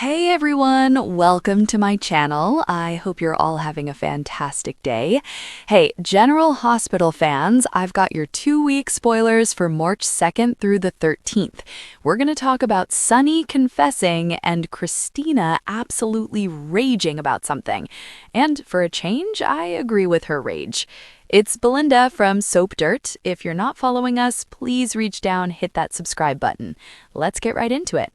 Hey everyone, welcome to my channel. I hope you're all having a fantastic day. Hey, General Hospital fans, I've got your 2-week spoilers for March 2nd through the 13th. We're going to talk about Sonny confessing and Kristina absolutely raging about something. And for a change, I agree with her rage. It's Belinda from Soap Dirt. If you're not following us, please reach down, hit that subscribe button. Let's get right into it.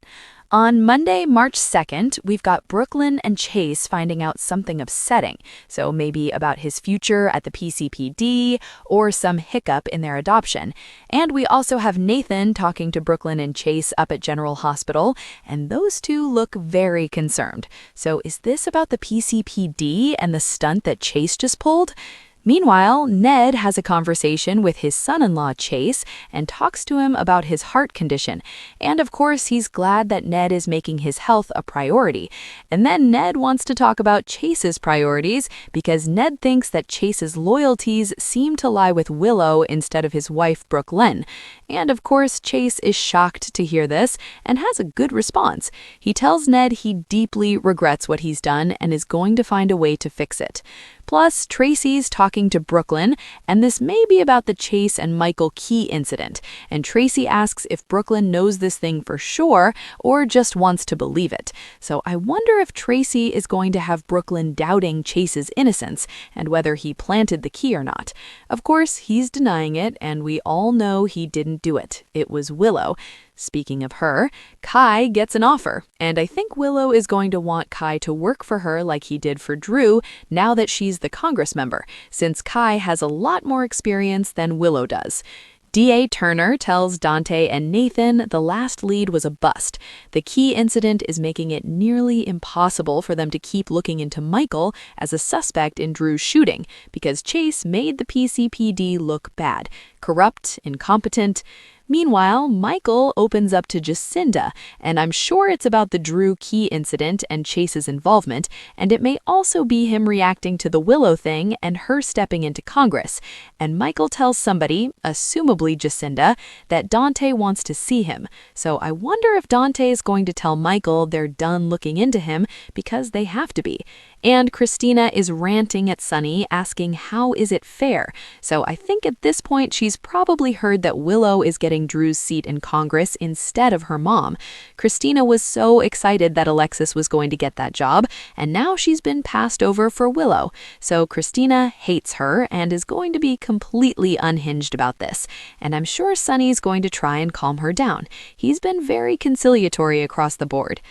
On Monday, March 2nd, we've got Brooklyn and Chase finding out something upsetting, so maybe about his future at the PCPD or some hiccup in their adoption. And we also have Nathan talking to Brooklyn and Chase up at General Hospital, and those two look very concerned. So is this about the PCPD and the stunt that Chase just pulled? Meanwhile, Ned has a conversation with his son-in-law Chase and talks to him about his heart condition. And of course, he's glad that Ned is making his health a priority. And then Ned wants to talk about Chase's priorities because Ned thinks that Chase's loyalties seem to lie with Willow instead of his wife Brooklyn. And of course, Chase is shocked to hear this and has a good response. He tells Ned he deeply regrets what he's done and is going to find a way to fix it. Plus, Tracy's talking to Brooklyn, and this may be about the Chase and Michael Key incident. And Tracy asks if Brooklyn knows this thing for sure or just wants to believe it. So I wonder if Tracy is going to have Brooklyn doubting Chase's innocence and whether he planted the key or not. Of course, he's denying it, and we all know he didn't do it. It was Willow. Speaking of her, Kai gets an offer, and I think Willow is going to want Kai to work for her like he did for Drew now that she's the Congress member, since Kai has a lot more experience than Willow does. D.A. Turner tells Dante and Nathan the last lead was a bust. The Key incident is making it nearly impossible for them to keep looking into Michael as a suspect in Drew's shooting, because Chase made the PCPD look bad, corrupt, incompetent. Meanwhile, Michael opens up to Jacinda, and I'm sure it's about the Drew Key incident and Chase's involvement, and it may also be him reacting to the Willow thing and her stepping into Congress. And Michael tells somebody, assumably Jacinda, that Dante wants to see him. So I wonder if Dante is going to tell Michael they're done looking into him because they have to be. And Kristina is ranting at Sonny, asking how is it fair? So I think at this point she's probably heard that Willow is getting Drew's seat in Congress instead of her mom. Kristina was so excited that Alexis was going to get that job, and now she's been passed over for Willow. So Kristina hates her and is going to be completely unhinged about this. And I'm sure Sonny's going to try and calm her down. He's been very conciliatory across the board.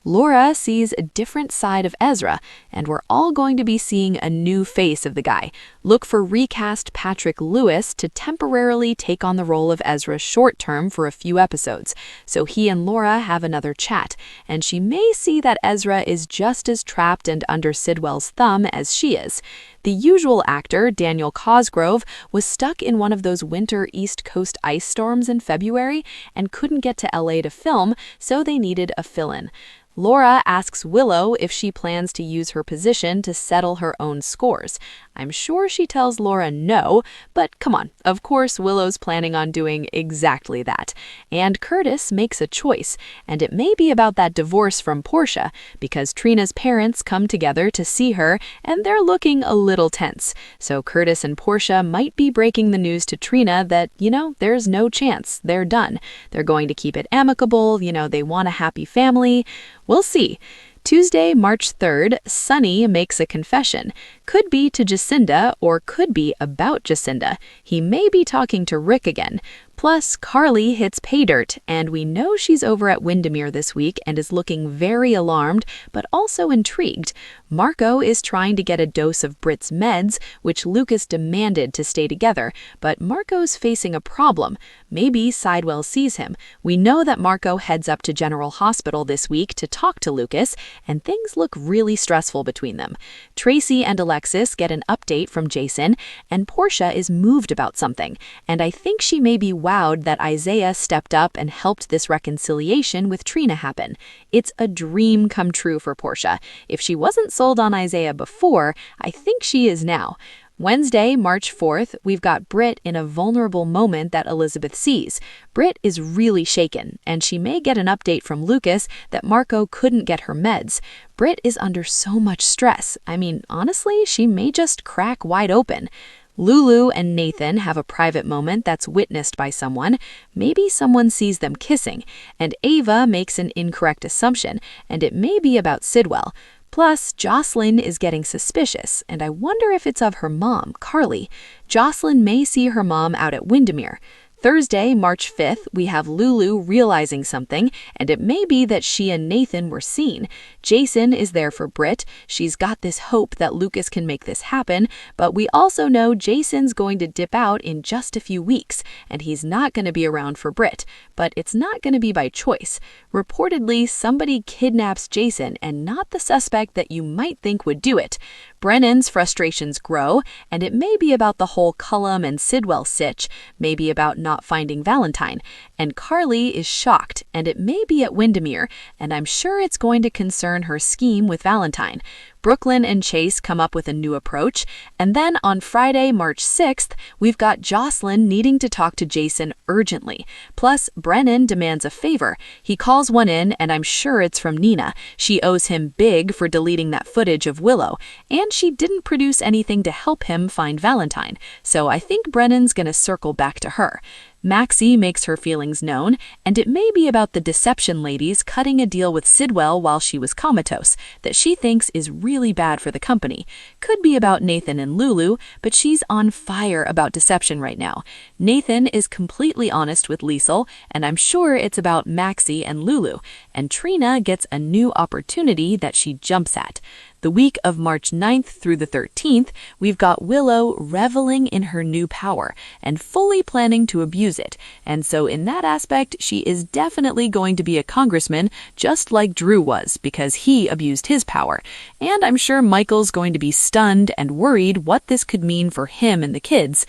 Laura sees a different side of Ezra, and we're all going to be seeing a new face of the guy. Look for recast Patrick Lewis to temporarily take on the role of Ezra short-term for a few episodes. So he and Laura have another chat, and she may see that Ezra is just as trapped and under Sidwell's thumb as she is. The usual actor, Daniel Cosgrove, was stuck in one of those winter East Coast ice storms in February and couldn't get to LA to film, so they needed a fill-in. Laura asks Willow if she plans to use her position to settle her own scores. I'm sure she tells Laura no, but come on, of course Willow's planning on doing exactly that. And Curtis makes a choice, and it may be about that divorce from Portia, because Trina's parents come together to see her, and they're looking a little tense. So Curtis and Portia might be breaking the news to Trina that, there's no chance, they're done. They're going to keep it amicable, they want a happy family. We'll see. Tuesday, March 3rd, Sonny makes a confession. Could be to Jacinda or could be about Jacinda. He may be talking to Rick again. Plus, Carly hits pay dirt, and we know she's over at Windermere this week and is looking very alarmed, but also intrigued. Marco is trying to get a dose of Britt's meds, which Lucas demanded to stay together, but Marco's facing a problem. Maybe Sidwell sees him. We know that Marco heads up to General Hospital this week to talk to Lucas, and things look really stressful between them. Tracy and Alexis get an update from Jason, and Portia is moved about something, and I think she may be wowed that Isaiah stepped up and helped this reconciliation with Trina happen. It's a dream come true for Portia. If she wasn't sold on Isaiah before, I think she is now. Wednesday, March 4th, we've got Britt in a vulnerable moment that Elizabeth sees. Britt is really shaken, and she may get an update from Lucas that Marco couldn't get her meds. Britt is under so much stress. I mean, honestly, she may just crack wide open. Lulu and Nathan have a private moment that's witnessed by someone. Maybe someone sees them kissing, and Ava makes an incorrect assumption, and it may be about Sidwell. Plus, Jocelyn is getting suspicious, and I wonder if it's of her mom, Carly. Jocelyn may see her mom out at Windermere. Thursday, March 5th, we have Lulu realizing something, and it may be that she and Nathan were seen. Jason is there for Britt. She's got this hope that Lucas can make this happen, but we also know Jason's going to dip out in just a few weeks, and he's not going to be around for Britt. But it's not going to be by choice. Reportedly, somebody kidnaps Jason, and not the suspect that you might think would do it. Brennan's frustrations grow, and it may be about the whole Cullum and Sidwell sitch, maybe about not finding Valentine. And Carly is shocked, and it may be at Windermere, and I'm sure it's going to concern her scheme with Valentine. Brooklyn and Chase come up with a new approach, and then on Friday, March 6th, we've got Jocelyn needing to talk to Jason urgently. Plus, Brennan demands a favor. He calls one in, and I'm sure it's from Nina. She owes him big for deleting that footage of Willow, and she didn't produce anything to help him find Valentine, so I think Brennan's gonna circle back to her. Maxie makes her feelings known, and it may be about the deception ladies cutting a deal with Sidwell while she was comatose that she thinks is really bad for the company. Could be about Nathan and Lulu, but she's on fire about deception right now. Nathan is completely honest with Liesel, and I'm sure it's about Maxie and Lulu, and Trina gets a new opportunity that she jumps at. The week of March 9th through the 13th, we've got Willow reveling in her new power and fully planning to abuse it. And so in that aspect, she is definitely going to be a congressman, just like Drew was, because he abused his power. And I'm sure Michael's going to be stunned and worried what this could mean for him and the kids.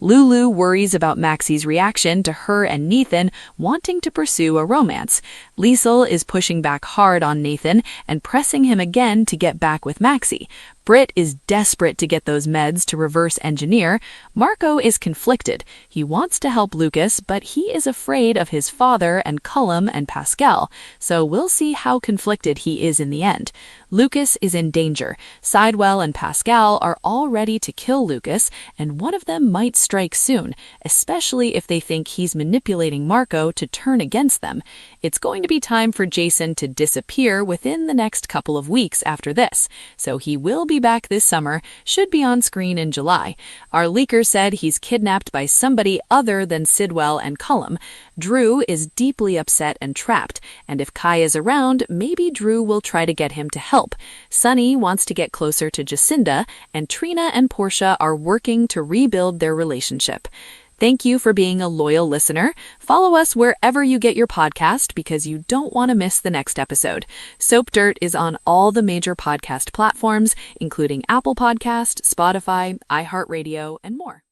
Lulu worries about Maxie's reaction to her and Nathan wanting to pursue a romance. Liesel is pushing back hard on Nathan and pressing him again to get back with Maxie. Britt is desperate to get those meds to reverse engineer. Marco is conflicted. He wants to help Lucas, but he is afraid of his father and Cullum and Pascal, so we'll see how conflicted he is in the end. Lucas is in danger. Sidwell and Pascal are all ready to kill Lucas, and one of them might strike soon, especially if they think he's manipulating Marco to turn against them. It's going to be time for Jason to disappear within the next couple of weeks after this, so he will be back this summer, should be on screen in July. Our leaker said he's kidnapped by somebody other than Sidwell and Cullum. Drew is deeply upset and trapped, and if Kai is around, maybe Drew will try to get him to help. Sonny wants to get closer to Jacinda, and Trina and Portia are working to rebuild their relationship. Thank you for being a loyal listener. Follow us wherever you get your podcast because you don't want to miss the next episode. Soap Dirt is on all the major podcast platforms, including Apple Podcast, Spotify, iHeartRadio, and more.